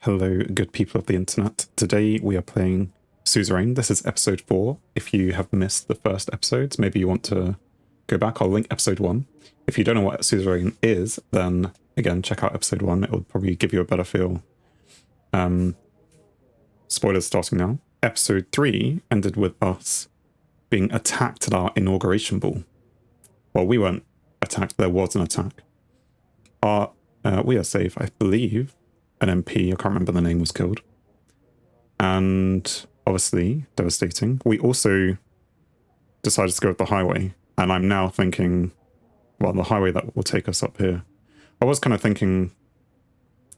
Hello, good people of the internet. Today we are playing Suzerain. This is episode 4. If you have missed the first episodes, maybe you want to go back. I'll link episode 1. If you don't know what Suzerain is, then again, check out episode 1. It will probably give you a better feel. Spoilers starting now. Episode 3 ended with us being attacked at our inauguration ball. Well, we weren't attacked. There was an attack. We are safe, I believe. An MP, I can't remember the name, was killed. And obviously, devastating. We also decided to go up the highway. And I'm now thinking, well, the highway that will take us up here. I was kind of thinking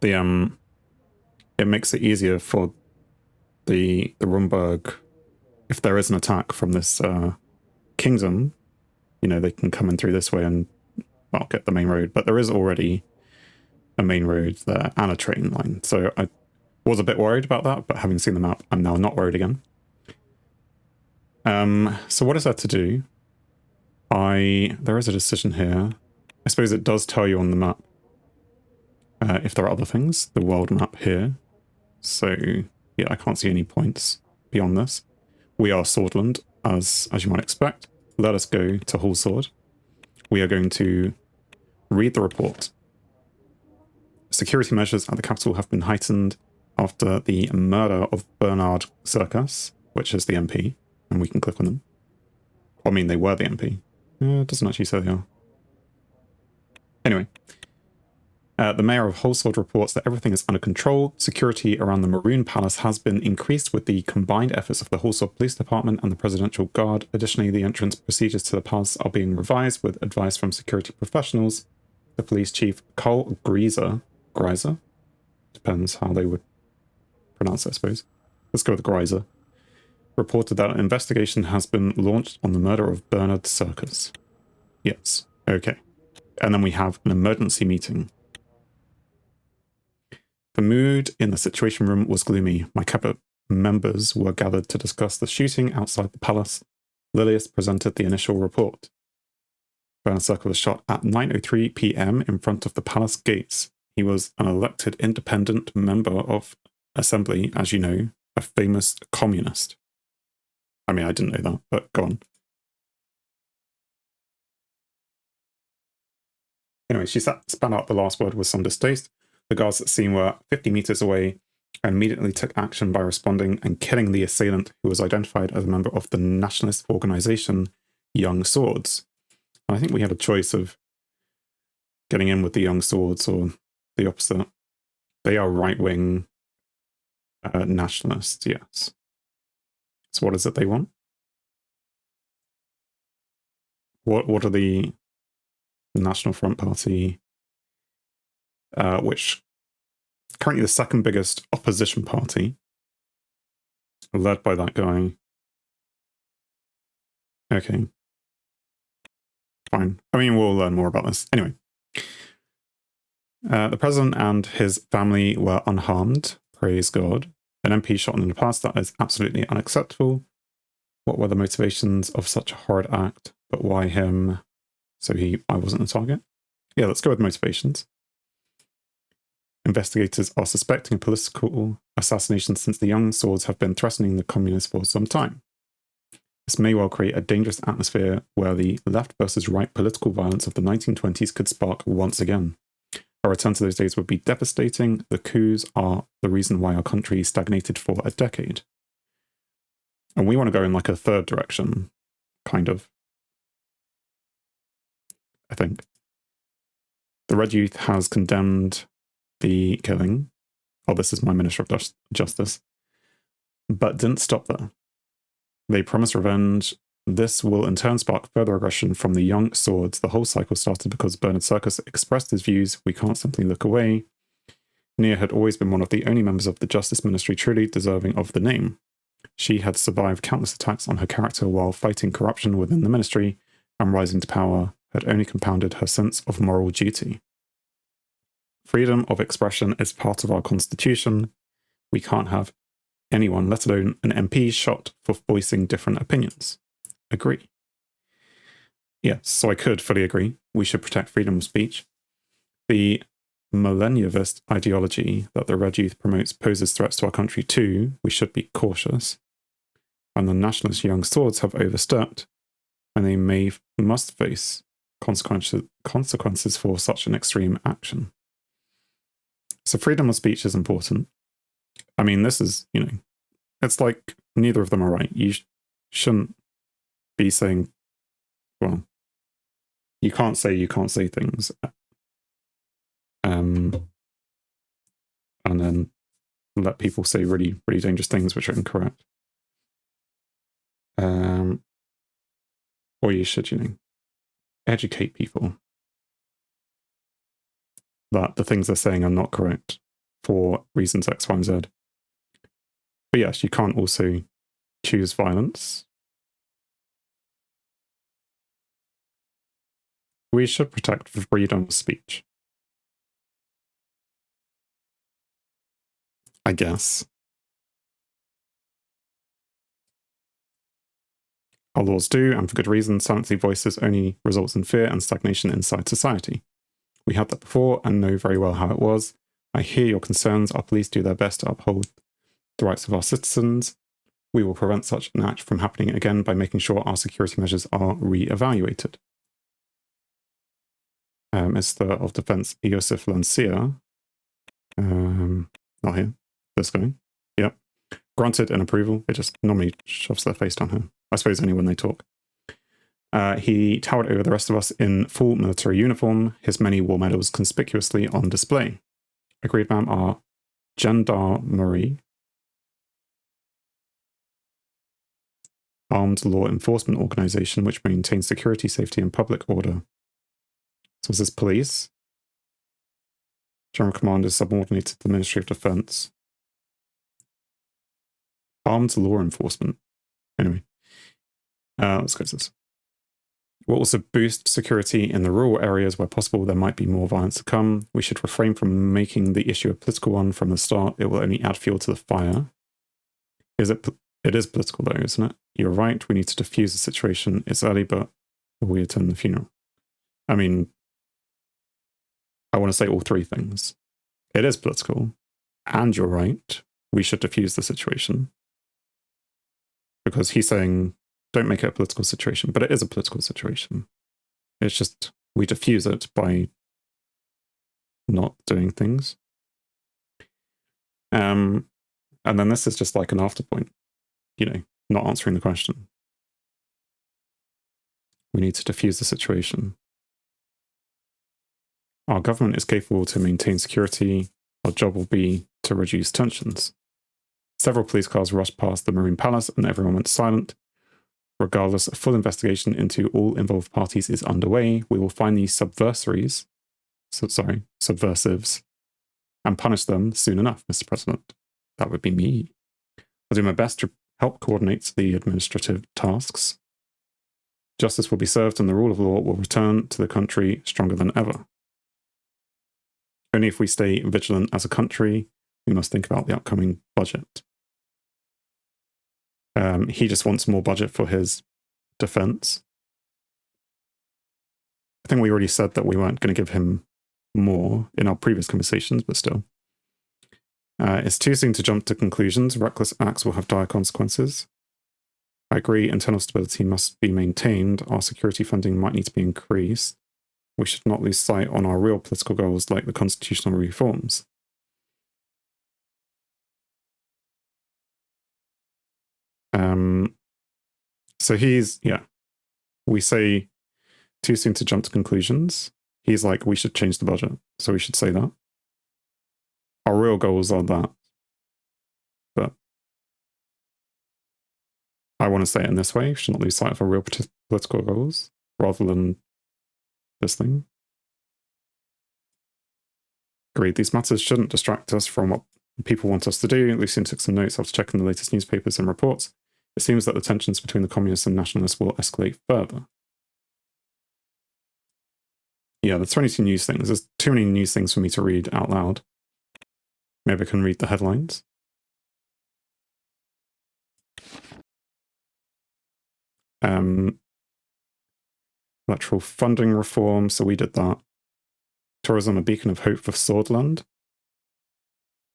it makes it easier for the Rumburg, if there is an attack from this kingdom, you know, they can come in through this way and, well, get the main road. But there is already a main road there and a train line. So I was a bit worried about that, but having seen the map, I'm now not worried again. So what is there to do? There is a decision here. I suppose it does tell you on the map if there are other things, the world map here. So yeah, I can't see any points beyond this. We are Swordland, as you might expect. Let us go to Hall Sword. We are going to read the report. Security measures at the capital have been heightened after the murder of Bernard Circus, which is the MP, and we can click on them. I mean, they were the MP. It doesn't actually say they are. Anyway, the mayor of Holsword reports that everything is under control. Security around the Maroon Palace has been increased with the combined efforts of the Holsword Police Department and the Presidential Guard. Additionally, the entrance procedures to the palace are being revised with advice from security professionals. The police chief, Carl Greiser, depends how they would pronounce it, I suppose. Let's go with Greiser. Reported that an investigation has been launched on the murder of Bernard Circus. Yes, okay. And then we have an emergency meeting. The mood in the Situation Room was gloomy. My cabinet members were gathered to discuss the shooting outside the palace. Lilius presented the initial report. Bernard Circus was shot at 9:03 p.m. in front of the palace gates. He was an elected independent member of Assembly, as you know, a famous communist. I mean, I didn't know that, but go on. Anyway, she spat out the last word with some distaste. The guards at the scene were 50 meters away and immediately took action by responding and killing the assailant, who was identified as a member of the nationalist organization Young Swords. And I think we had a choice of getting in with the Young Swords or the opposite. They are right-wing nationalists, yes. So what is it they want? What are the National Front Party, which currently the second biggest opposition party, led by that guy. Okay. Fine. I mean, we'll learn more about this. Anyway. The president and his family were unharmed. Praise God. An MP shot in the past, that is absolutely unacceptable. What were the motivations of such a horrid act? But why him? So I wasn't the target? Yeah, let's go with motivations. Investigators are suspecting a political assassination since the Young Swords have been threatening the communists for some time. This may well create a dangerous atmosphere where the left versus right political violence of the 1920s could spark once again. A return to those days would be devastating. The coups are the reason why our country stagnated for a decade. And we want to go in like a third direction, kind of. I think. The Red Youth has condemned the killing. Oh, this is my Minister of Justice. But didn't stop there. They promised revenge. This will in turn spark further aggression from the Young Swords. The whole cycle started because Bernard Circus expressed his views. We can't simply look away. Nia had always been one of the only members of the Justice Ministry truly deserving of the name. She had survived countless attacks on her character while fighting corruption within the ministry, and rising to power had only compounded her sense of moral duty. Freedom of expression is part of our constitution. We can't have anyone, let alone an MP, shot for voicing different opinions. Agree. Yes, so I could fully agree. We should protect freedom of speech. The millennialist ideology that the Red Youth promotes poses threats to our country too, we should be cautious. And the nationalist young swords have overstepped, and they must face consequences for such an extreme action. So freedom of speech is important. I mean, this is, it's like neither of them are right. You shouldn't be saying, well, you can't say things. And then let people say really, really dangerous things which are incorrect. Or you should, educate people that the things they're saying are not correct for reasons X, Y, and Z. But yes, you can't also choose violence. We should protect freedom of speech, I guess. Our laws do, and for good reason. Silencing voices only results in fear and stagnation inside society. We had that before and know very well how it was. I hear your concerns. Our police do their best to uphold the rights of our citizens. We will prevent such an act from happening again by making sure our security measures are re-evaluated. Minister of Defense Iosif Lancia, not here, this guy, yep, granted an approval. It just normally shoves their face down here. I suppose only when they talk. He towered over the rest of us in full military uniform, his many war medals conspicuously on display. Agreed, ma'am. Our gendarmerie, armed law enforcement organization which maintains security, safety, and public order. So is this police? General Command is subordinated to the Ministry of Defense. Armed law enforcement. Anyway, let's go to this. We'll also boost security in the rural areas where possible. There might be more violence to come. We should refrain from making the issue a political one from the start. It will only add fuel to the fire. It is political though, isn't it? You're right. We need to defuse the situation. It's early, but we attend the funeral. I mean, I want to say all three things. It is political, and you're right. We should defuse the situation. Because he's saying, don't make it a political situation, but it is a political situation. It's just, we diffuse it by not doing things. And then this is just like an afterpoint, not answering the question. We need to diffuse the situation. Our government is capable to maintain security. Our job will be to reduce tensions. Several police cars rushed past the Marine Palace and everyone went silent. Regardless, a full investigation into all involved parties is underway. We will find these subversives, and punish them soon enough, Mr. President. That would be me. I'll do my best to help coordinate the administrative tasks. Justice will be served and the rule of law will return to the country stronger than ever. Only if we stay vigilant as a country, we must think about the upcoming budget. He just wants more budget for his defense. I think we already said that we weren't going to give him more in our previous conversations, but still. It's too soon to jump to conclusions. Reckless acts will have dire consequences. I agree, internal stability must be maintained. Our security funding might need to be increased. We should not lose sight on our real political goals like the constitutional reforms. So we say too soon to jump to conclusions. He's like, we should change the budget. So we should say that. Our real goals are that. But I want to say it in this way. We should not lose sight of our real political goals rather than this thing. Agreed. These matters shouldn't distract us from what people want us to do. Lucian took some notes after checking the latest newspapers and reports. It seems that the tensions between the communists and nationalists will escalate further. Yeah, there's 22 news things. There's too many news things for me to read out loud. Maybe I can read the headlines. Electoral funding reform, so we did that. Tourism, a beacon of hope for Swordland.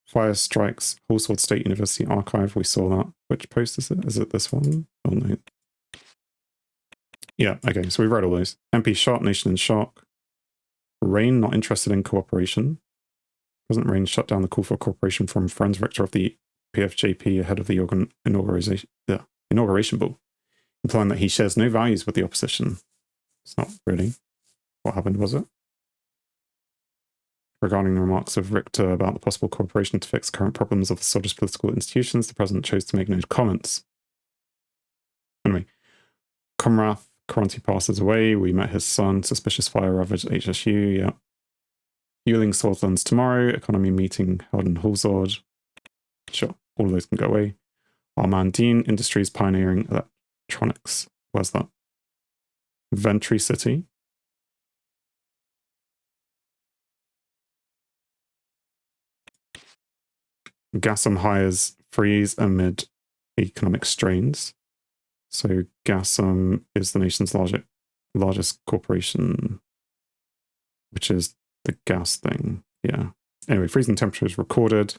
Fire strikes Hallsword State University Archive. We saw that. Which post is it? Is it this one? Oh no. Yeah, okay, so we read all those. MP shot, nation in shock. Rain not interested in cooperation. President Rain shut down the call for cooperation from Friends Rector of the PFJP ahead of the inauguration ball, implying that he shares no values with the opposition. It's not really what happened, was it? Regarding the remarks of Richter about the possible cooperation to fix current problems of the Scottish political institutions, the president chose to make no comments. Anyway, Comrath currently passes away. We met his son. Suspicious fire ravaged HSU. Yeah. Fueling Swordslands tomorrow. Economy meeting held in Hallsword. Sure, all of those can go away. Our man Dean Industries pioneering electronics. Where's that? Ventry City. Gassam hires freeze amid economic strains. So Gassam is the nation's largest corporation, which is the gas thing. Yeah. Anyway, freezing temperatures recorded.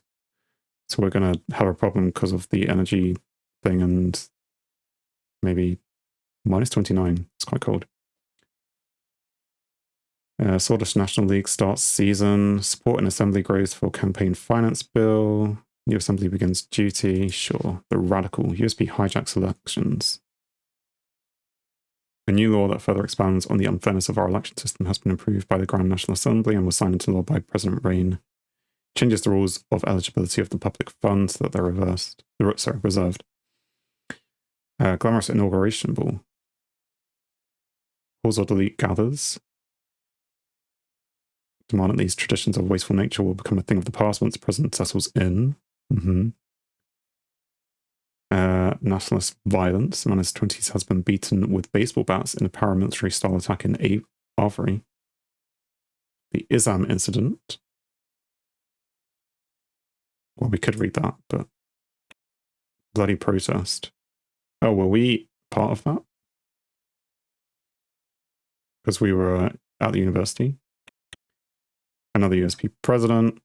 So we're going to have a problem because of the energy thing, and maybe minus 29. It's quite cold. Swedish National League starts season. Support in Assembly grows for campaign finance bill. New Assembly begins duty. Sure. The radical USP hijacks elections. A new law that further expands on the unfairness of our election system has been approved by the Grand National Assembly and was signed into law by President Rain. Changes the rules of eligibility of the public funds so that they're reserved. Glamorous inauguration ball. Hallsword elite gathers. Demand that these traditions of wasteful nature will become a thing of the past once the president settles in. Nationalist violence. A man in his 20s has been beaten with baseball bats in a paramilitary style attack in Avery. The Isam incident. Well, we could read that, but bloody protest. Oh, were we part of that? Because we were at the university. Another USP president.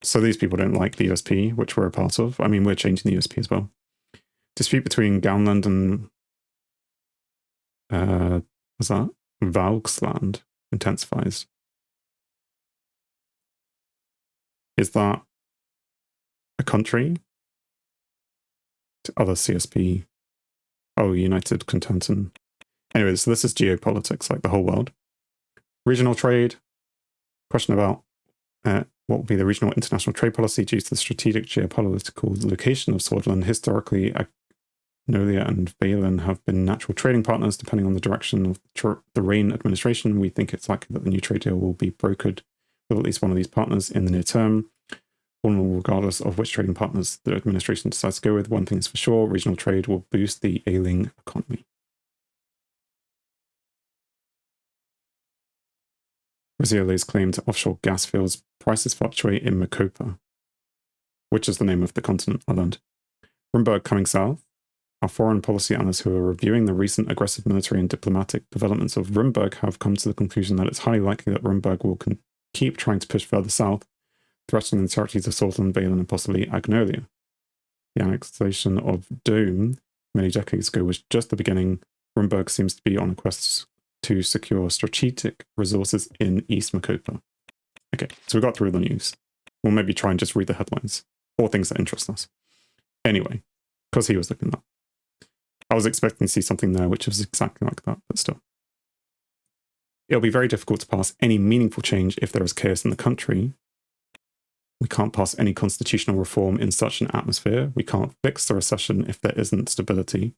So these people don't like the USP, which we're a part of. I mean, we're changing the USP as well. Dispute between Gownland and what's that? Valksland intensifies. Is that a country? To other CSP. Oh, United Contenton. Anyway, so this is geopolitics, like the whole world. Regional trade. Question about what will be the regional international trade policy due to the strategic geopolitical location of Swordland. Historically, Agnolia and Valen have been natural trading partners. Depending on the direction of the Rain administration, we think it's likely that the new trade deal will be brokered with at least one of these partners in the near term. Regardless of which trading partners the administration decides to go with, one thing is for sure, regional trade will boost the ailing economy. Brazil lays claim to offshore gas fields. Prices fluctuate in Macopa, which is the name of the continent I learned. Rumberg coming south. Our foreign policy analysts who are reviewing the recent aggressive military and diplomatic developments of Rumberg have come to the conclusion that it's highly likely that Rumberg will keep trying to push further south, threatening the territories of Swordland, Valen, and possibly Agnolia. The annexation of Dome many decades ago was just the beginning. Rumberg seems to be on a quest to secure strategic resources in East Macopa. Okay, so we got through the news. We'll maybe try and just read the headlines, or things that interest us. Anyway, because he was looking at that. I was expecting to see something there which was exactly like that, but still. It'll be very difficult to pass any meaningful change if there is chaos in the country. We can't pass any constitutional reform in such an atmosphere. We can't fix the recession if there isn't stability.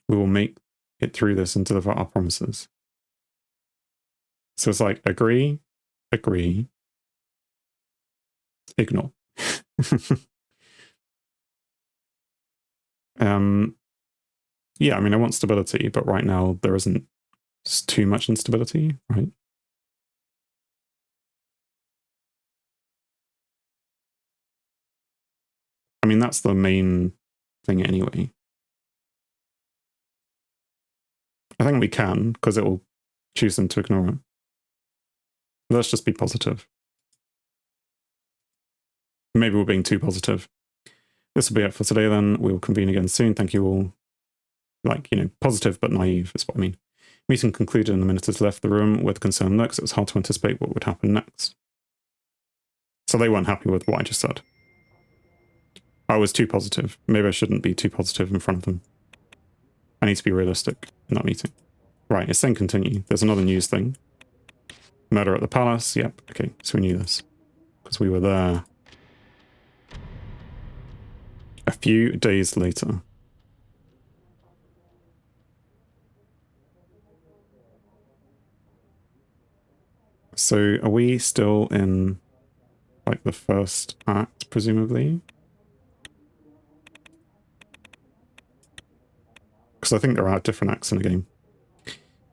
We will make it through this and deliver our promises. So it's like, agree, ignore. Yeah, I mean, I want stability, but right now there isn't too much instability, right? I mean, that's the main thing anyway. I think we can, because it will choose them to ignore it. Let's just be positive. Maybe we're being too positive. This will be it for today then. We will convene again soon. Thank you all. Like, you know, positive but naive is what I mean. Meeting concluded and the ministers left the room with concerned looks. It was hard to anticipate what would happen next. So they weren't happy with what I just said. I was too positive. Maybe I shouldn't be too positive in front of them. I need to be realistic in that meeting. Right, it's saying continue. There's another news thing. Murder at the palace. Yep, okay, so we knew this. Because we were there a few days later. So are we still in, like, the first act, presumably? Because I think there are different acts in the game.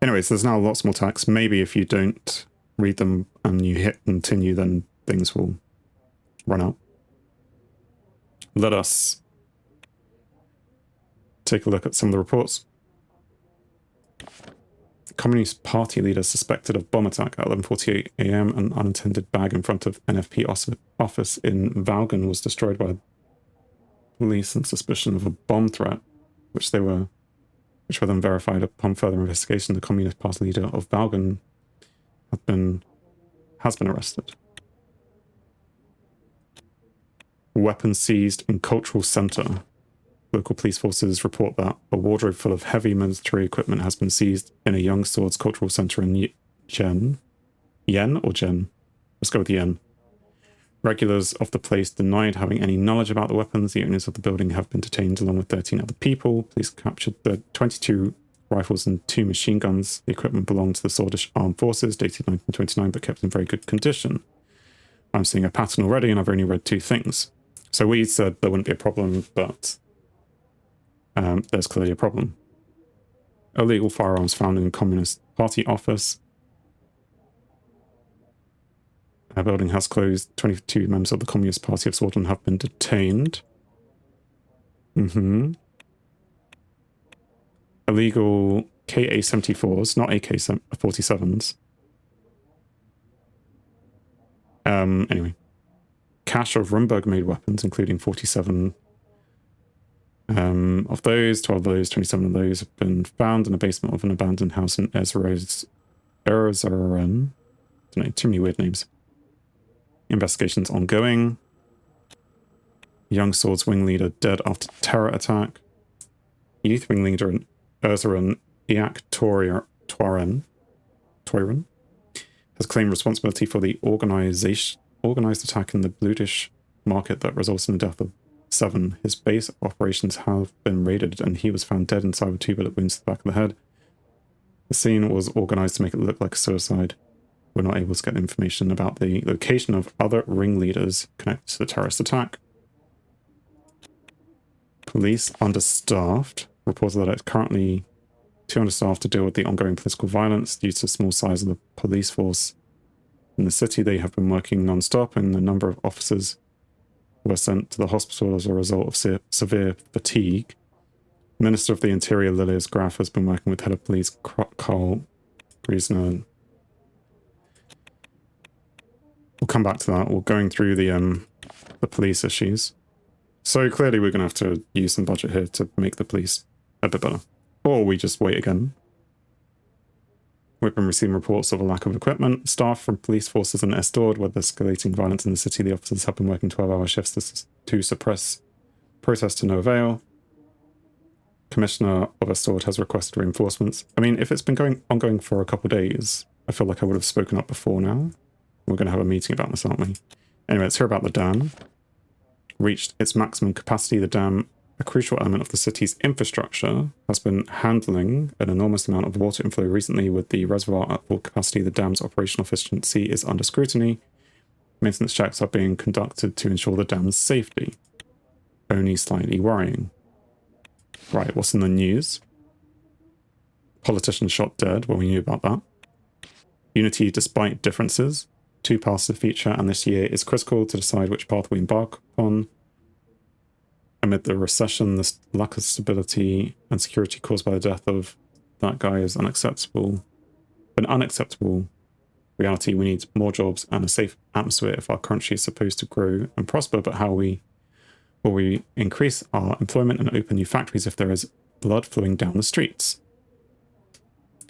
Anyways, there's now lots more text. Maybe if you don't read them and you hit continue, then things will run out. Let us take a look at some of the reports. Communist Party leader suspected of bomb attack at 11:48 a.m. An unattended bag in front of NFP office in Vaughan was destroyed by police on suspicion of a bomb threat, which were then verified upon further investigation. The Communist Party leader of Vaughan has been arrested. Weapons seized in cultural centre. Local police forces report that a wardrobe full of heavy military equipment has been seized in a Young Swords cultural centre in Yen or Jen? Let's go with Yen. Regulars of the place denied having any knowledge about the weapons. The owners of the building have been detained along with 13 other people. Police captured the 22 rifles and 2 machine guns. The equipment belonged to the Swordish Armed Forces, dated 1929, but kept in very good condition. I'm seeing a pattern already, and I've only read 2 things. So we said there wouldn't be a problem, but there's clearly a problem. Illegal firearms found in the Communist Party office. Our building has closed. 22 members of the Communist Party of Scotland have been detained. Illegal KA-74s, not AK-47s. Anyway. Cache of Rumberg-made weapons, including 47 of those. 12 of those, 27 of those have been found in the basement of an abandoned house in Suzerain. I don't know, too many weird names. Investigations ongoing. Young Swords wing leader dead after terror attack. Youth wing leader in Suzerain, Iak Toiren, has claimed responsibility for the organized attack in the Bludish market that results in the death of 7. His base operations have been raided and he was found dead inside with 2 bullet wounds to the back of the head. The scene was organized to make it look like a suicide. We're not able to get information about the location of other ringleaders connected to the terrorist attack. Police understaffed. Reported that it's currently too understaffed to deal with the ongoing political violence due to the small size of the police force. In the city, they have been working non-stop, and the number of officers were sent to the hospital as a result of severe fatigue. Minister of the Interior Lilias Graf has been working with head of police Carl Griesner. We'll come back to that. We're going through the police issues. So clearly we're going to have to use some budget here to make the police a bit better. Or we just wait again. We've been receiving reports of a lack of equipment. Staff from police forces in Estord, with escalating violence in the city. The officers have been working 12-hour shifts to suppress protests to no avail. Commissioner of Estord has requested reinforcements. I mean, if it's been ongoing for a couple of days, I feel like I would have spoken up before now. We're going to have a meeting about this, aren't we? Anyway, let's hear about the dam. Reached its maximum capacity. The dam, a crucial element of the city's infrastructure, has been handling an enormous amount of water inflow recently. With the reservoir at full capacity, the dam's operational efficiency is under scrutiny. Maintenance checks are being conducted to ensure the dam's safety. Only slightly worrying. Right, what's in the news? Politician shot dead. Well, we knew about that. Unity despite differences. 2 paths to feature, and this year is critical to decide which path we embark upon. Amid the recession, the lack of stability and security caused by the death of that guy is unacceptable. We reality, we need more jobs and a safe atmosphere if our country is supposed to grow and prosper, but how will we increase our employment and open new factories if there is blood flowing down the streets?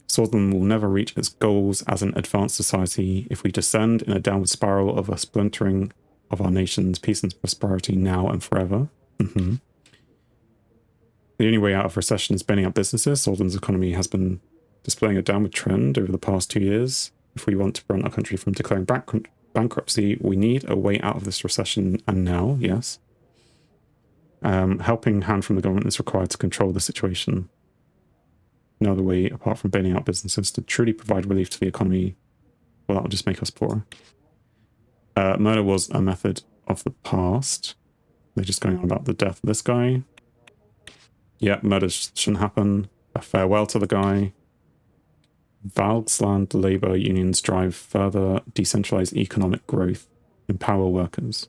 Swordsland will never reach its goals as an advanced society if we descend in a downward spiral of a splintering of our nation's peace and prosperity now and forever. The only way out of recession is bailing out businesses. Swordsland's economy has been displaying a downward trend over the past 2 years. If we want to prevent our country from declaring bankruptcy, we need a way out of this recession, and now, yes. Helping hand from the government is required to control the situation. No other way, apart from bailing out businesses, to truly provide relief to the economy. Well, that will just make us poorer. Murder was a method of the past. They're just going on about the death of this guy. Yeah, murder shouldn't happen. A farewell to the guy. Valsland labour unions drive further decentralised economic growth, empower workers.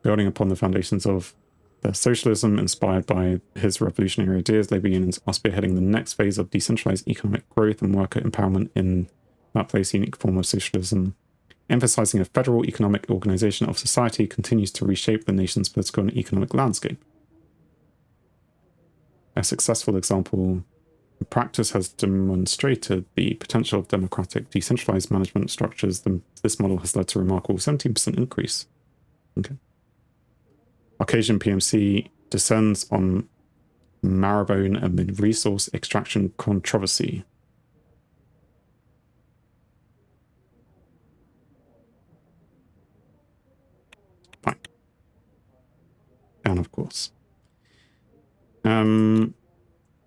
Building upon the foundations of their socialism inspired by his revolutionary ideas, labour unions are spearheading the next phase of decentralised economic growth and worker empowerment in that place unique form of socialism. Emphasising a federal economic organisation of society continues to reshape the nation's political and economic landscape. A successful example in practice has demonstrated the potential of democratic decentralised management structures. This model has led to a remarkable 17% increase. Okay. Caucasian PMC descends on Marrowbone amid resource extraction controversy. Fine. And of course.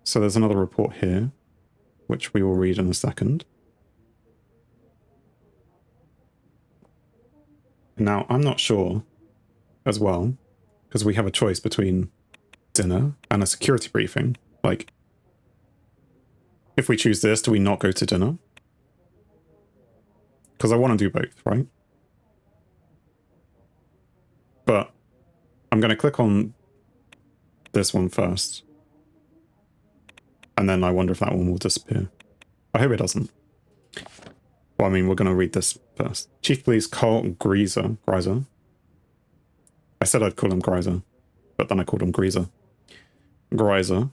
So there's another report here, which we will read in a second. Now, I'm not sure as well, because we have a choice between dinner and a security briefing. Like, if we choose this, do we not go to dinner? Because I want to do both, right? But I'm going to click on this one first. And then I wonder if that one will disappear. I hope it doesn't. Well, I mean, we're going to read this first. Chief Police Carl Greiser. I said I'd call him Greiser, but then I called him Greiser. Greiser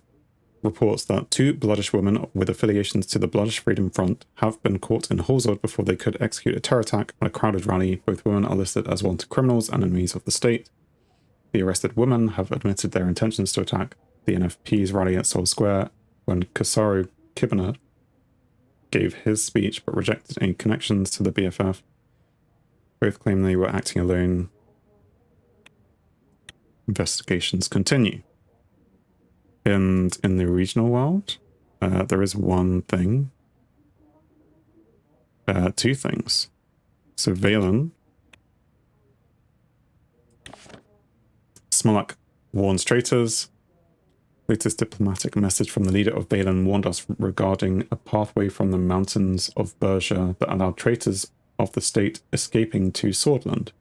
reports that 2 Bloodish women with affiliations to the Bloodish Freedom Front have been caught in Hulzod before they could execute a terror attack at a crowded rally. Both women are listed as wanted criminals and enemies of the state. The arrested women have admitted their intentions to attack the NFP's rally at Seoul Square when Kasaru Kibana gave his speech but rejected any connections to the BFF. Both claim they were acting alone. Investigations continue. And in the regional world, there is one thing. 2 things. So Valen. Smolak warns traitors. Latest diplomatic message from the leader of Valen warned us regarding a pathway from the mountains of Bergia that allowed traitors of the state escaping to Swordland.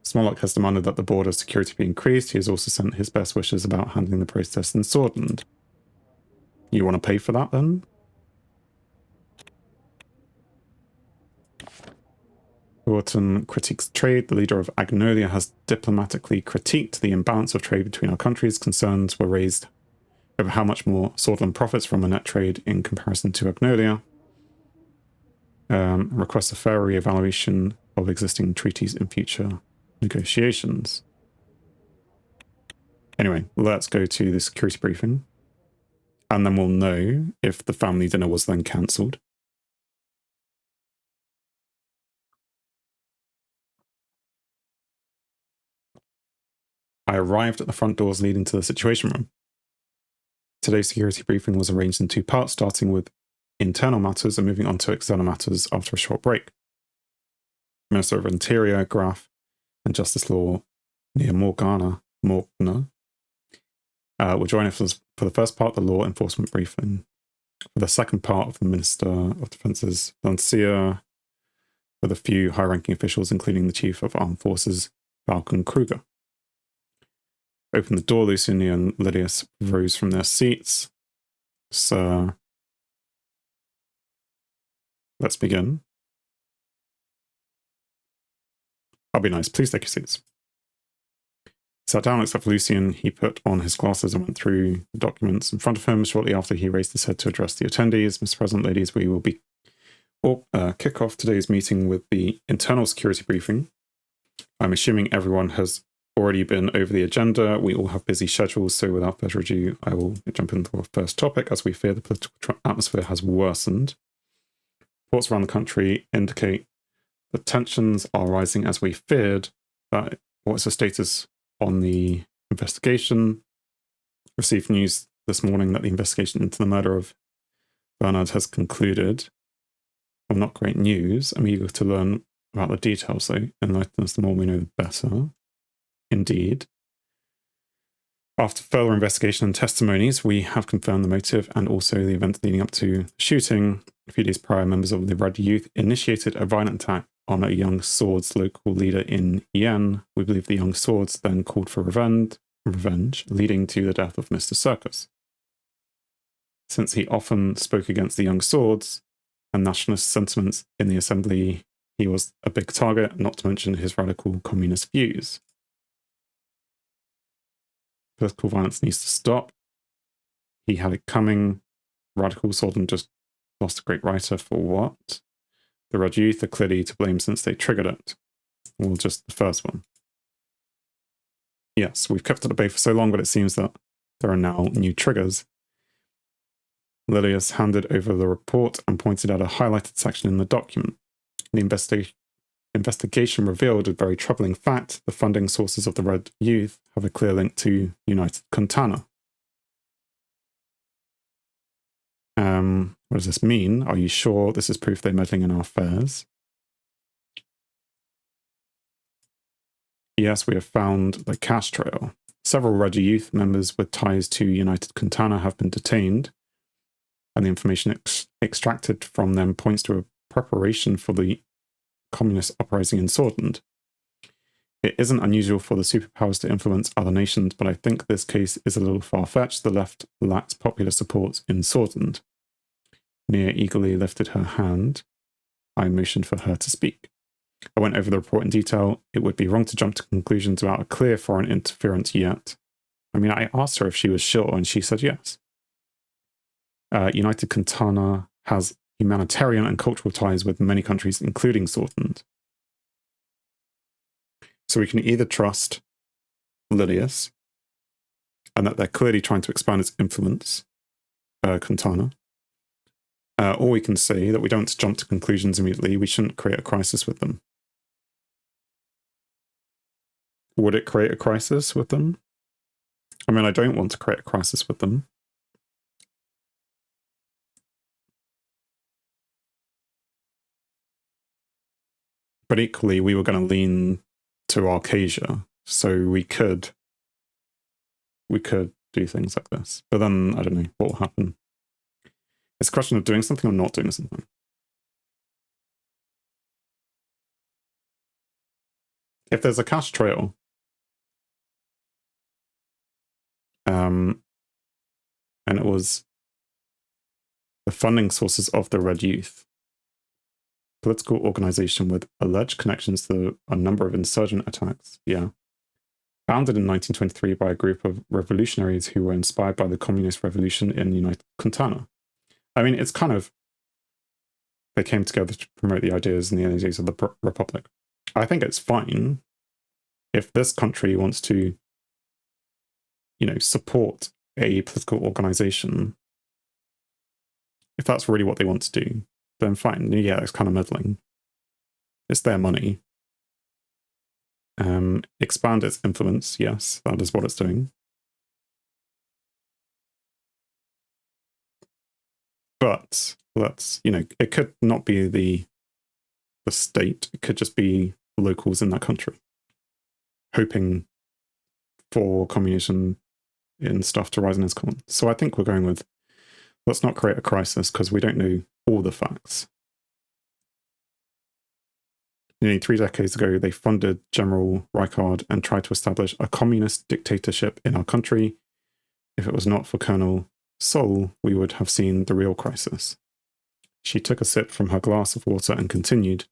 Smolak has demanded that the border security be increased. He has also sent his best wishes about handling the protest in Swordland. You want to pay for that then? Orton critiques trade. The leader of Agnolia has diplomatically critiqued the imbalance of trade between our countries. Concerns were raised over how much more Swordland profits from a net trade in comparison to Agnolia. Requests a fair re-evaluation of existing treaties in future negotiations. Anyway, let's go to the security briefing. And then we'll know if the family dinner was then cancelled. I arrived at the front doors leading to the Situation Room. Today's security briefing was arranged in 2 parts, starting with internal matters and moving on to external matters after a short break. Minister of Interior, Graf, and Justice Law, Nia Morgana will join us for the first part of the law enforcement briefing. For the second part of the Minister of Defence's Lancia, with a few high-ranking officials, including the Chief of Armed Forces, Falcon Kruger. Opened the door, Luciani and Lydius rose from their seats. Sir let's begin. I'll be nice. Please take your seats. Sat down except for Lucian. He put on his glasses and went through the documents in front of him. Shortly after, he raised his head to address the attendees. Mr. President, ladies, we will kick off today's meeting with the internal security briefing. I'm assuming everyone has already been over the agenda. We all have busy schedules, so without further ado, I will jump into our first topic. As we fear, the political atmosphere has worsened. Reports around the country indicate the tensions are rising as we feared. What's the status on the investigation? Received news this morning that the investigation into the murder of Bernard has concluded. Well, not great news. I'm eager to learn about the details, though. Enlighten us, the more we know, the better. Indeed. After further investigation and testimonies, we have confirmed the motive and also the event leading up to the shooting. A few days prior, members of the Red Youth initiated a violent attack on a Young Swords local leader in Yen. We believe the Young Swords then called for revenge, leading to the death of Mr. Circus. Since he often spoke against the Young Swords and nationalist sentiments in the assembly, he was a big target, not to mention his radical communist views. Political violence needs to stop. He had it coming. Radical Swordsmen just lost a great writer for what? The Red Youth are clearly to blame since they triggered it. Well, just the first one. Yes, we've kept it at bay for so long, but it seems that there are now new triggers. Lilius handed over the report and pointed out a highlighted section in the document. The investigation revealed a very troubling fact. The funding sources of the Red Youth have a clear link to United Kuntana. What does this mean? Are you sure this is proof they're meddling in our affairs? Yes, we have found the cash trail. Several Red Youth members with ties to United Kuntana have been detained, and the information extracted from them points to a preparation for the communist uprising in Swordland. It isn't unusual for the superpowers to influence other nations, but I think this case is a little far-fetched. The left lacks popular support in Swordland. Nia eagerly lifted her hand. I motioned for her to speak. I went over the report in detail. It would be wrong to jump to conclusions about a clear foreign interference yet. I mean, I asked her if she was sure, and she said yes. United Kuntana has humanitarian and cultural ties with many countries, including Swordland. So we can either trust Lilius, and that they're clearly trying to expand its influence, Kuntana, or we can say that we don't jump to conclusions immediately. We shouldn't create a crisis with them. Would it create a crisis with them? I mean, I don't want to create a crisis with them. But equally, we were going to lean to Arcasia, so we could do things like this. But then, I don't know what will happen. It's a question of doing something or not doing something. If there's a cash trail, and it was the funding sources of the Red Youth, political organization with alleged connections to a number of insurgent attacks, yeah. Founded in 1923 by a group of revolutionaries who were inspired by the communist revolution in United Kuntana. I mean, it's kind of, they came together to promote the ideas in the early days of the Republic. I think it's fine if this country wants to, support a political organization. If that's really what they want to do, then fine. Yeah, it's kind of meddling. It's their money. Expand its influence, yes, that is what it's doing. But it could not be the state. It could just be locals in that country hoping for communism and stuff to rise in its common. So I think we're going with, let's not create a crisis because we don't know all the facts. Nearly 3 decades ago, they funded General Reichardt and tried to establish a communist dictatorship in our country. If it was not for Colonel Sol, we would have seen the real crisis. She took a sip from her glass of water and continued.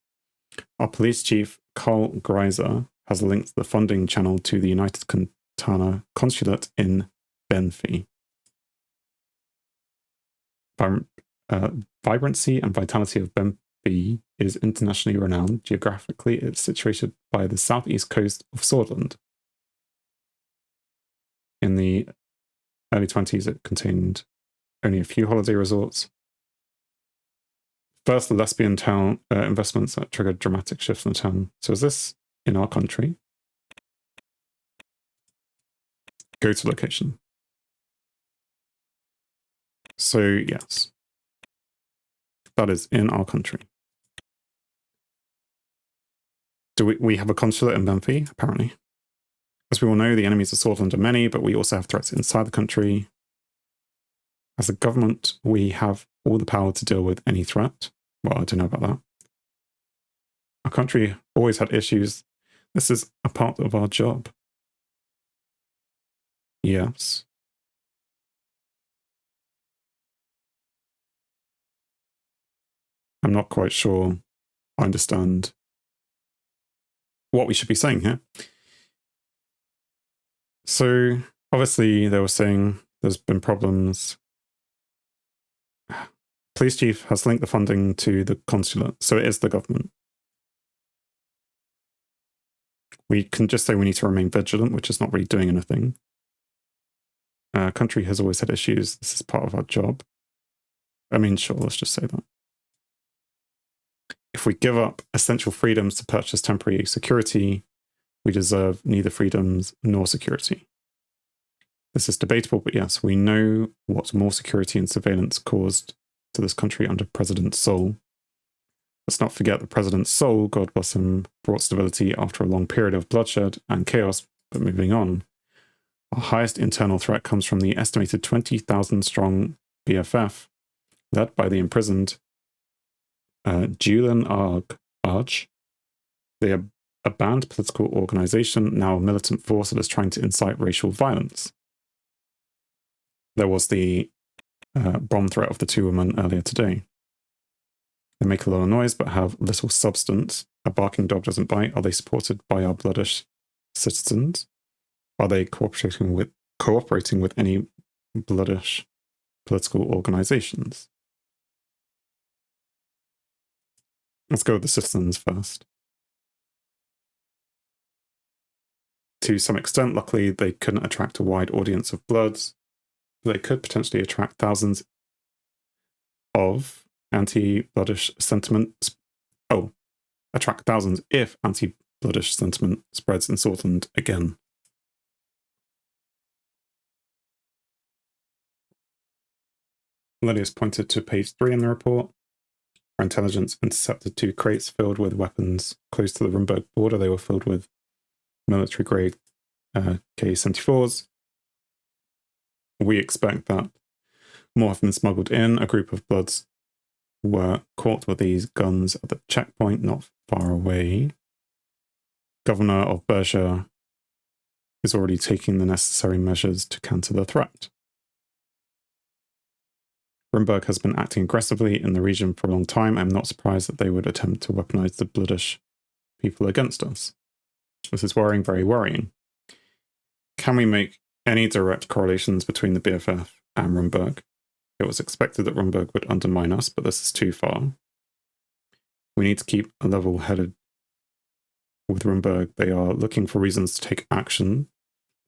Our police chief, Carl Greiser, has linked the funding channel to the United Quintana Consulate in Benfi. Vibrancy and vitality of Benfi is internationally renowned. Geographically, it's situated by the southeast coast of Swordsland. In the early 20s, it contained only a few holiday resorts. First, the lesbian town investments that triggered dramatic shifts in the town. So is this in our country? Go to location. So yes, that is in our country. Do we have a consulate in Benfi? Apparently. As we all know, the enemies of Swordsland are many, but we also have threats inside the country. As a government, we have all the power to deal with any threat. Well, I don't know about that. Our country always had issues. This is a part of our job. Yes. I'm not quite sure I understand what we should be saying here. So, obviously, they were saying there's been problems. Police chief has linked the funding to the consulate, so it is the government. We can just say we need to remain vigilant, which is not really doing anything. Country has always had issues. This is part of our job. I mean, sure, let's just say that. If we give up essential freedoms to purchase temporary security, we deserve neither freedoms nor security. This is debatable, but yes, we know what more security and surveillance caused to this country under President Sol. Let's not forget that President Sol, God bless him, brought stability after a long period of bloodshed and chaos. But moving on, our highest internal threat comes from the estimated 20,000 strong BFF, led by the imprisoned Julian Arge. They are a banned political organization, now a militant force that is trying to incite racial violence. There was the bomb threat of the two women earlier today. They make a lot of noise but have little substance. A barking dog doesn't bite. Are they supported by our bloodish citizens? Are they cooperating with any bloodish political organizations? Let's go with the citizens first. To some extent, luckily, they couldn't attract a wide audience of bloods. They could potentially attract thousands of anti-bloodish sentiments. Oh, attract thousands if anti-bloodish sentiment spreads in Swordsland again. Lilius pointed to page 3 in the report. Our intelligence intercepted 2 crates filled with weapons close to the Rumberg border. They were filled with military-grade K-74s. We expect that more have been smuggled in. A group of bloods were caught with these guns at the checkpoint not far away. Governor of Berger is already taking the necessary measures to counter the threat. Rumberg has been acting aggressively in the region for a long time. I'm not surprised that they would attempt to weaponize the bloodish people against us. This is worrying, very worrying. Can we make any direct correlations between the BFF and Rumberg? It was expected that Rumberg would undermine us, but this is too far. We need to keep a level-headed with Rumberg. They are looking for reasons to take action.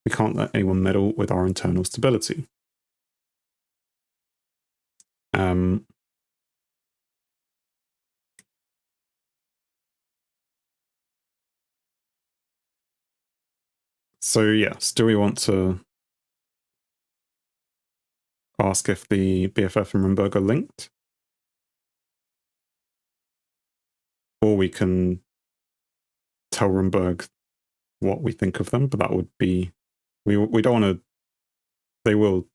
We can't let anyone meddle with our internal stability. So yes, do we want to ask if the BFF and Rumberg are linked? Or we can tell Rumberg what we think of them, but that would be... We don't want to... They will,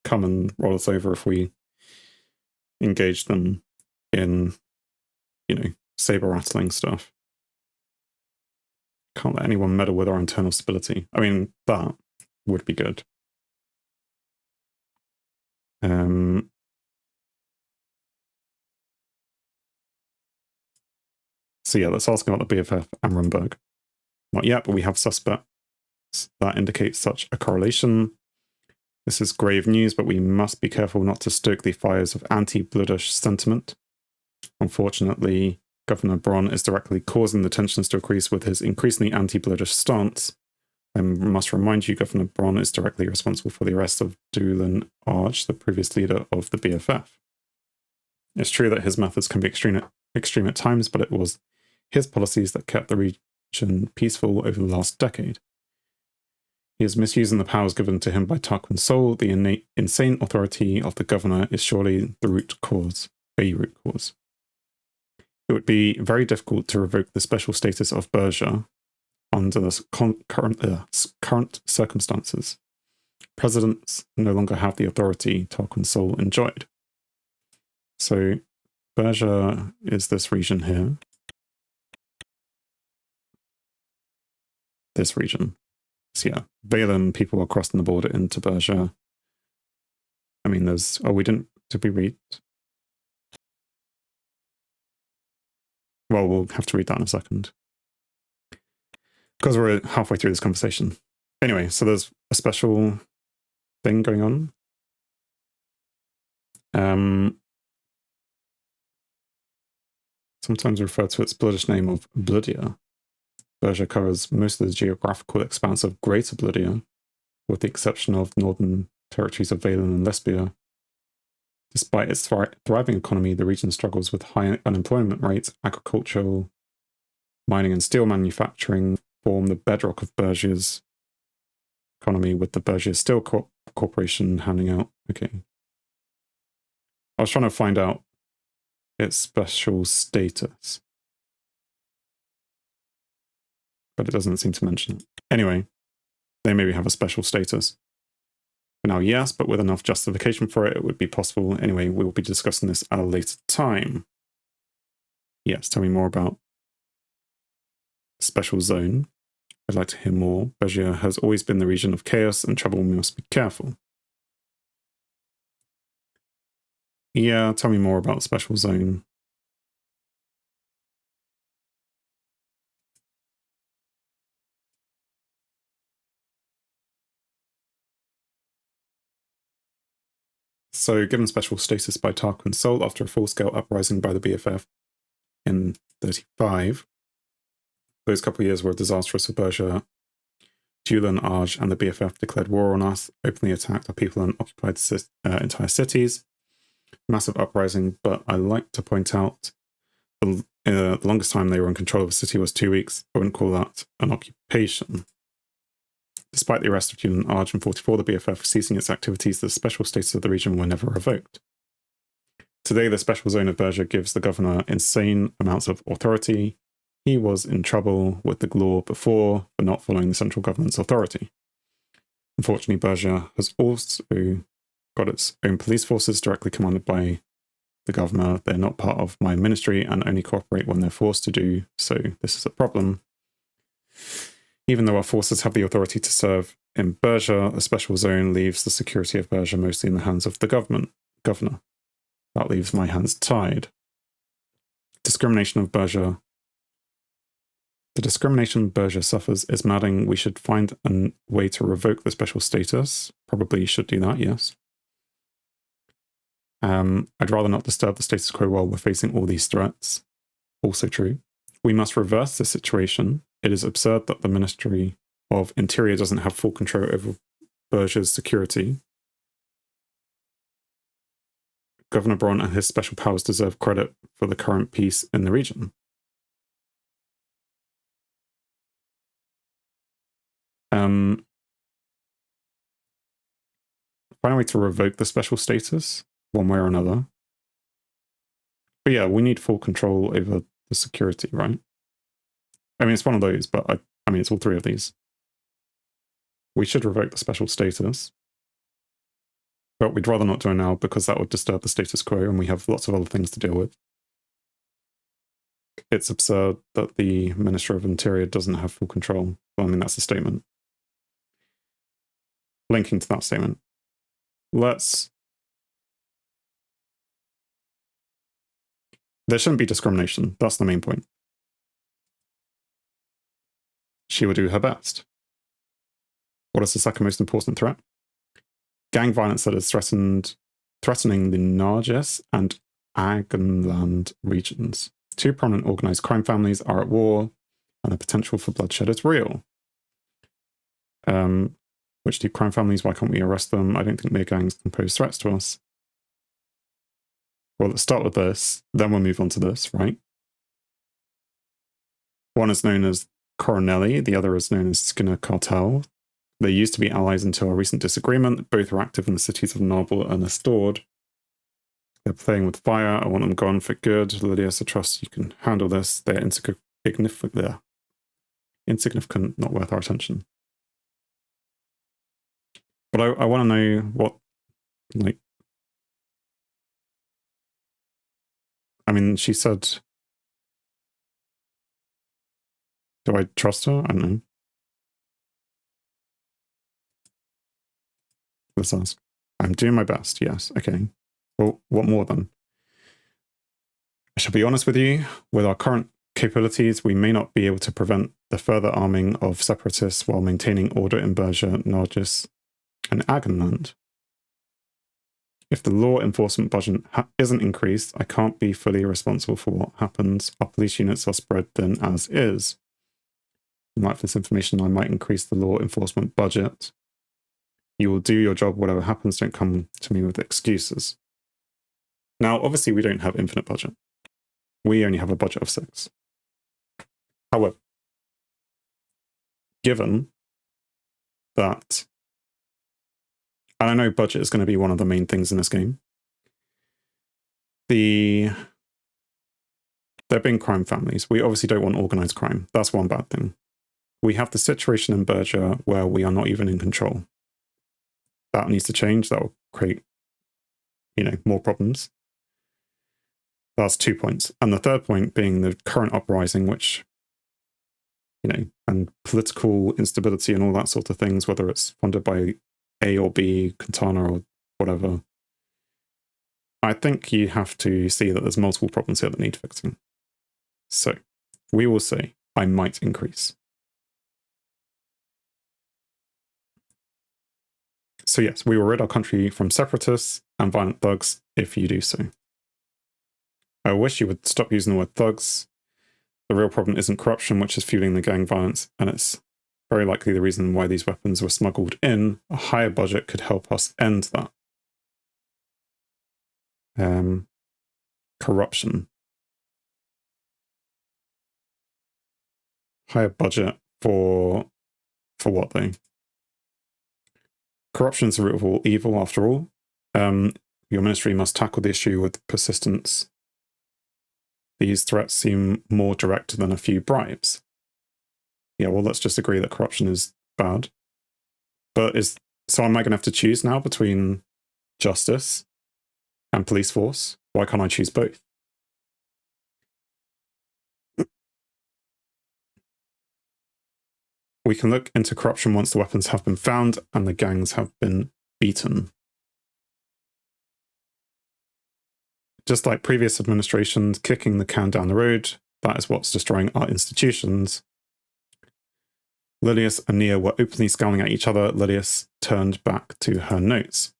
come and roll us over if we engage them in, saber-rattling stuff. Can't let anyone meddle with our internal stability. I mean, that would be good. So yeah, let's ask about the BFF and Rumberg. Not yet, but we have suspects that indicate such a correlation. This is grave news, but we must be careful not to stoke the fires of anti-Bloodish sentiment. Unfortunately, Governor Bron is directly causing the tensions to increase with his increasingly anti-Bloodish stance. I must remind you, Governor Bron is directly responsible for the arrest of Doolan Arge, the previous leader of the BFF. It's true that his methods can be extreme at times, but it was his policies that kept the region peaceful over the last decade. He is misusing the powers given to him by Tarquin Sol. The insane authority of the governor is surely the root cause. It would be very difficult to revoke the special status of Berger under the current circumstances. Presidents no longer have the authority Tarquin Sol enjoyed. So Berger is this region here. This region. So yeah, Valen people are crossing the border into Berger. I mean, there's... Oh, did we read? Well, we'll have to read that in a second. Because we're halfway through this conversation. Anyway, so there's a special thing going on. Sometimes referred to its Bloodish name of Bloodia. Berger covers most of the geographical expanse of Greater Bloodia, with the exception of northern territories of Valen and Lesbia. Despite its thriving economy, the region struggles with high unemployment rates. Agricultural, mining and steel manufacturing form the bedrock of Berger's economy, with the Berger Steel Corporation handing out... Okay. I was trying to find out its special status, but it doesn't seem to mention it. Anyway, they maybe have a special status. For now, yes, but with enough justification for it, it would be possible. Anyway, we will be discussing this at a later time. Yes, tell me more about Special Zone. I'd like to hear more. Berger has always been the region of chaos and trouble. We must be careful. Yeah, tell me more about Special Zone. So, given special status by Tarquin Sol after a full-scale uprising by the BFF in 35, those couple of years were disastrous for Berger. Doolan Arge and the BFF declared war on us, openly attacked our people and occupied entire cities. Massive uprising, but I like to point out the longest time they were in control of a city was 2 weeks. I wouldn't call that an occupation. Despite the arrest of Doolan Arge in 44, the BFF ceasing its activities, the special status of the region were never revoked. Today, the special zone of Berger gives the governor insane amounts of authority. He was in trouble with the law before for not following the central government's authority. Unfortunately, Berger has also got its own police forces directly commanded by the governor. They're not part of my ministry and only cooperate when they're forced to do so. This is a problem. Even though our forces have the authority to serve in Berger, a special zone leaves the security of Berger mostly in the hands of the governor. That leaves my hands tied. Discrimination of Berger. The discrimination Berger suffers is maddening. We should find a way to revoke the special status. Probably should do that, yes. I'd rather not disturb the status quo while we're facing all these threats. Also true. We must reverse the situation. It is absurd that the Ministry of Interior doesn't have full control over Berger's security. Governor Bron and his special powers deserve credit for the current peace in the region. Find a way to revoke the special status, one way or another. But yeah, we need full control over the security, right? I mean, it's one of those, but I mean, it's all three of these. We should revoke the special status. But we'd rather not do it now because that would disturb the status quo and we have lots of other things to deal with. It's absurd that the Minister of Interior doesn't have full control. Well, I mean, that's a statement. Linking to that statement. There shouldn't be discrimination. That's the main point. she will do her best. What is the second most important threat? Gang violence that is threatening the Nargis and Agenland regions. Two prominent organized crime families are at war, and the potential for bloodshed is real. Which two crime families? Why can't we arrest them? I don't think mere gangs can pose threats to us. Well, let's start with this, then we'll move on to this, right? One is known as Coronelli, the other is known as Skinner Cartel. They used to be allies until a recent disagreement. Both are active in the cities of Narble and Astord. They're playing with fire. I want them gone for good. Lydius, I trust you can handle this. They're insignificant, not worth our attention. But I want to know what, like, I mean, she said, do I trust her? I don't know. Let's ask. I'm doing my best, yes. Okay. Well, what more then? I shall be honest with you. With our current capabilities, we may not be able to prevent the further arming of separatists while maintaining order in Berger, Nargis, and Agenland. If the law enforcement budget isn't increased, I can't be fully responsible for what happens. Our police units are spread thin as is. In light of this information, I might increase the law enforcement budget. You will do your job, whatever happens. Don't come to me with excuses. Now, obviously, we don't have infinite budget. We only have a budget of 6. However, given that, and I know budget is going to be one of the main things in this game, there being crime families, we obviously don't want organized crime. That's one bad thing. We have the situation in Berger where we are not even in control. That needs to change. That will create, more problems. That's 2 points. And the third point being the current uprising, which, and political instability and all that sort of things, whether it's funded by A or B, Quintana or whatever. I think you have to see that there's multiple problems here that need fixing. So we will say I might increase. So yes, we will rid our country from separatists and violent thugs if you do so. I wish you would stop using the word thugs. The real problem isn't corruption, which is fueling the gang violence, and it's very likely the reason why these weapons were smuggled in. A higher budget could help us end that. Corruption. Higher budget for what though? Corruption is the root of all evil, after all. Your ministry must tackle the issue with persistence. These threats seem more direct than a few bribes. Yeah, well, let's just agree that corruption is bad. So am I going to have to choose now between justice and police force? Why can't I choose both? We can look into corruption once the weapons have been found and the gangs have been beaten. Just like previous administrations, kicking the can down the road, that is what's destroying our institutions. Lilius and Nia were openly scowling at each other. Lilius turned back to her notes.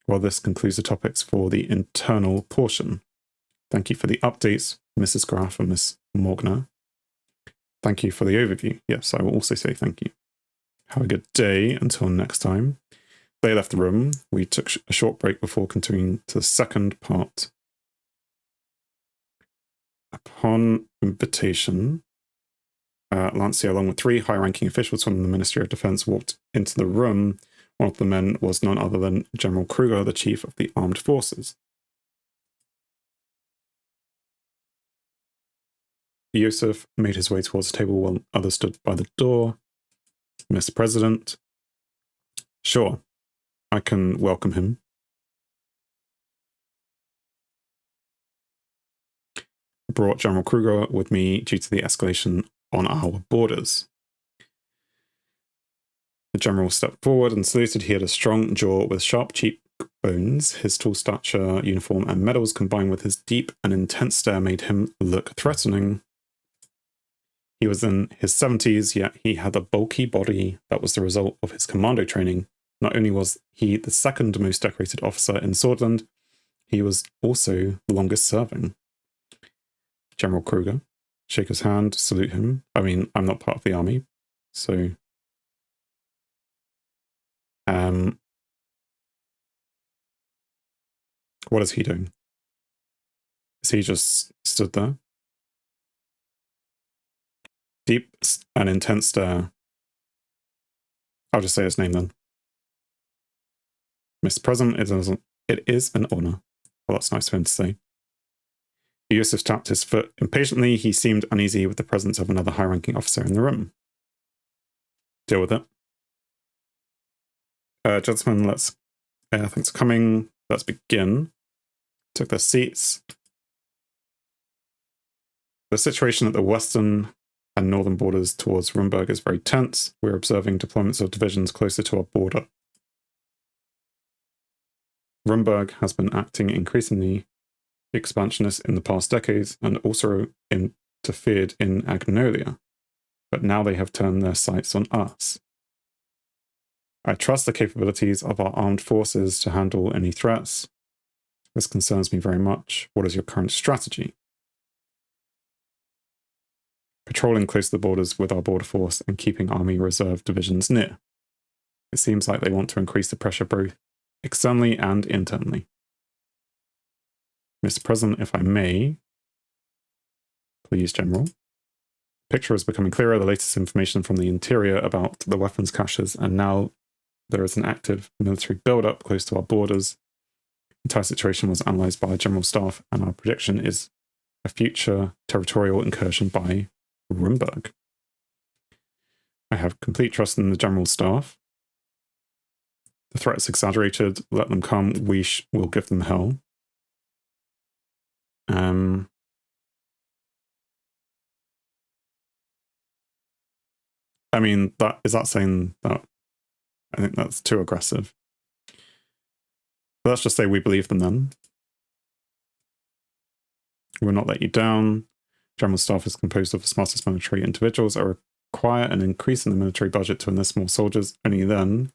Well, this concludes the topics for the internal portion. Thank you for the updates, Mrs. Graff and Miss Morgner. Thank you for the overview. Yes, I will also say thank you. Have a good day until next time. They left the room. We took a short break before continuing to the second part. Upon invitation, Lancia, along with 3 high-ranking officials from the Ministry of Defense, walked into the room. One of the men was none other than General Kruger, the Chief of the Armed Forces. Yusuf made his way towards the table while others stood by the door. Mr. President. Sure, I can welcome him. I brought General Kruger with me due to the escalation on our borders. The general stepped forward and saluted. He had a strong jaw with sharp cheekbones. His tall stature, uniform, and medals combined with his deep and intense stare made him look threatening. He was in his 70s, yet he had a bulky body that was the result of his commando training. Not only was he the second most decorated officer in Swordland, he was also the longest serving. General Kruger. Shake his hand, salute him. I mean, I'm not part of the army, so... what is he doing? Is he just stood there? Deep and intense stare. I'll just say his name then. Mr. President, it is an honor. Well, that's nice of him to say. Yusuf tapped his foot impatiently. He seemed uneasy with the presence of another high-ranking officer in the room. Deal with it. Gentlemen, thanks for coming. Let's begin. Took their seats. The situation at the western and northern borders towards Rumberg is very tense. We're observing deployments of divisions closer to our border. Rumberg has been acting increasingly expansionist in the past decades and also interfered in Agnolia, but now they have turned their sights on us. I trust the capabilities of our armed forces to handle any threats. This concerns me very much. What is your current strategy? Patrolling close to the borders with our border force and keeping army reserve divisions near. It seems like they want to increase the pressure both externally and internally. Mr. President, if I may, please, General. Picture is becoming clearer. The latest information from the interior about the weapons caches, and now there is an active military build-up close to our borders. The entire situation was analysed by General Staff, and our prediction is a future territorial incursion by Rumberg. I have complete trust in the General Staff. The threat is exaggerated. Let them come. We will give them hell. I mean, is that saying that? I think that's too aggressive. But let's just say we believe them then. We will not let you down. General Staff is composed of the smartest military individuals. I require an increase in the military budget to enlist more soldiers. Only then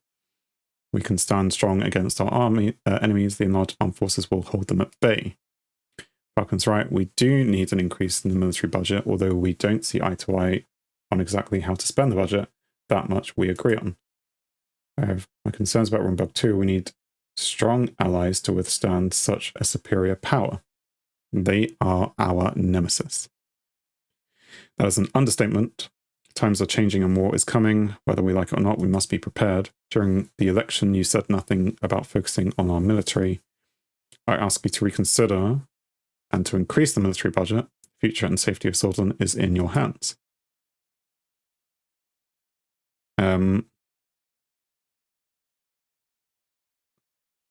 we can stand strong against our enemies. The enlarged armed forces will hold them at bay. Falcon's right. We do need an increase in the military budget, although we don't see eye to eye on exactly how to spend the budget. That much we agree on. I have my concerns about Rumberg too. We need strong allies to withstand such a superior power. They are our nemesis. That is an understatement. Times are changing and war is coming. Whether we like it or not, we must be prepared. During the election, you said nothing about focusing on our military. I ask you to reconsider and to increase the military budget. The future and safety of Swordland is in your hands. I'm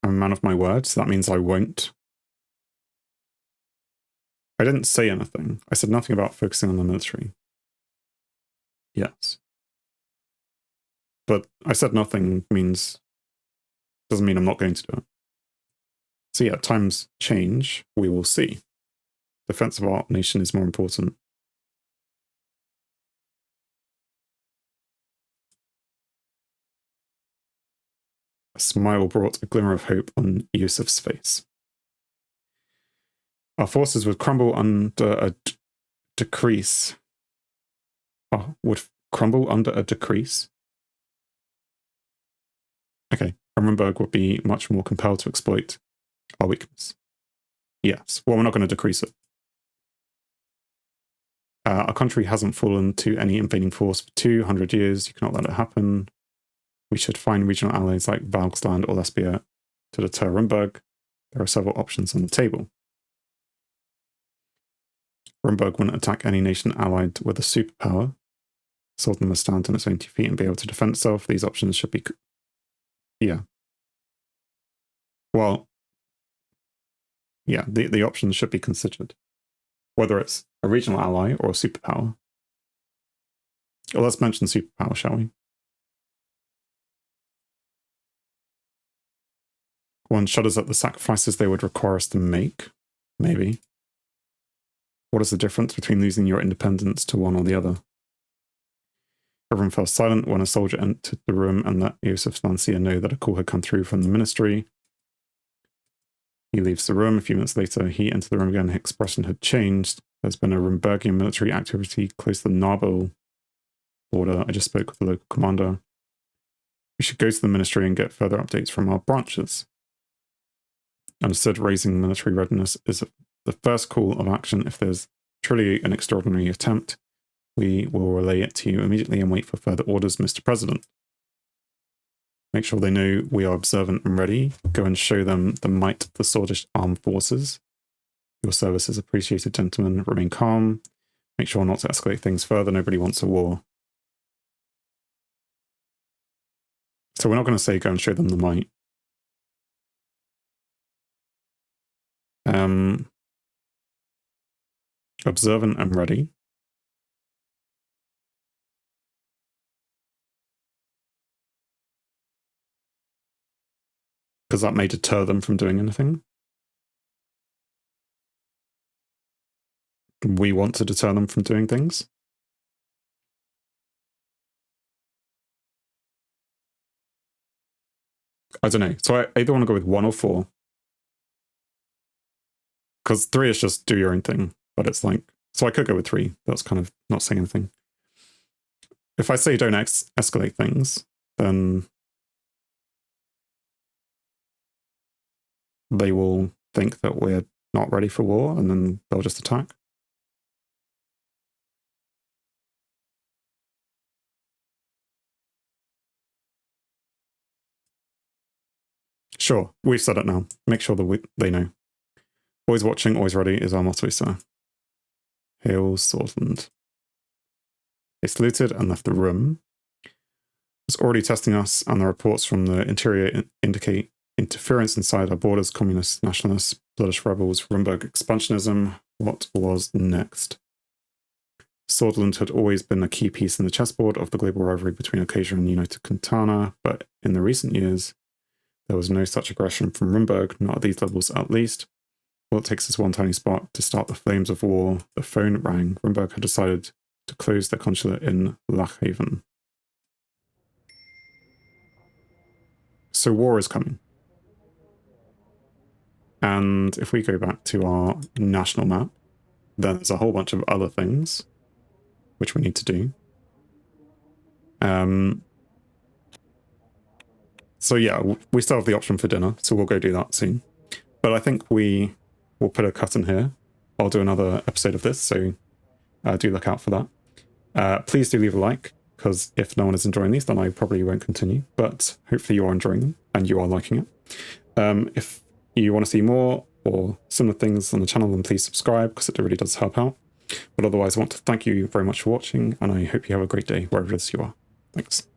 a man of my word, so that means I won't. I didn't say anything. I said nothing about focusing on the military. Yes. But I said nothing doesn't mean I'm not going to do it. So yeah, times change. We will see. Defense of our nation is more important. A smile brought a glimmer of hope on Yusuf's face. Our forces would crumble under a decrease. Would crumble under a decrease? Okay, Rumberg would be much more compelled to exploit our weakness. Yes, well, we're not going to decrease it. Our country hasn't fallen to any invading force for 200 years. You cannot let it happen. We should find regional allies like Valksland or Lesbia to deter Rumberg. There are several options on the table. Rumberg wouldn't attack any nation allied with a superpower. Swordland must stand on its own 2 feet and be able to defend itself. These options should be... Yeah. Well, yeah, the options should be considered. Whether it's a regional ally or a superpower. Well, let's mention superpower, shall we? One shudders at the sacrifices they would require us to make. Maybe. What is the difference between losing your independence to one or the other? Everyone fell silent when a soldier entered the room and let Yusuf Lancia know that a call had come through from the ministry. He leaves the room. A few minutes later, he entered the room again. His expression had changed. There's been a Rumburgian military activity close to the Nabil border. I just spoke with the local commander. We should go to the ministry and get further updates from our branches. Understood, raising military readiness is the first call of action. If there's truly an extraordinary attempt, we will relay it to you immediately and wait for further orders, Mr. President. Make sure they know we are observant and ready. Go and show them the might of the Swedish armed forces. Your service is appreciated, gentlemen. Remain calm. Make sure not to escalate things further. Nobody wants a war. So we're not going to say go and show them the might. Observant and ready. Because that may deter them from doing anything. We want to deter them from doing things. I don't know. So I either want to go with 1 or 4. Because 3 is just do your own thing. But it's like, so I could go with 3. That's kind of not saying anything. If I say don't escalate things, then they will think that we're not ready for war, and then they'll just attack. Sure, we've said it now. Make sure that they know. Always watching, always ready is our motto, sir. Hail Swordland. They saluted and left the room. It's already testing us, and the reports from the interior indicate interference inside our borders, communists, nationalists, British rebels, Rumburg expansionism. What was next? Swordland had always been a key piece in the chessboard of the global rivalry between Acacia and United Quintana, but in the recent years, there was no such aggression from Rumburg, not at these levels at least. All it takes is one tiny spark to start the flames of war. The phone rang. Rumburg had decided to close their consulate in Lockhaven. So war is coming. And if we go back to our national map, then there's a whole bunch of other things which we need to do. So yeah, we still have the option for dinner, so we'll go do that soon. But I think we will put a cut in here. I'll do another episode of this, so do look out for that. Please do leave a like, because if no one is enjoying these, then I probably won't continue. But hopefully you are enjoying them, and you are liking it. If you want to see more or similar things on the channel, then please subscribe, because it really does help out. But otherwise, I want to thank you very much for watching, and I hope you have a great day wherever it is you are. Thanks.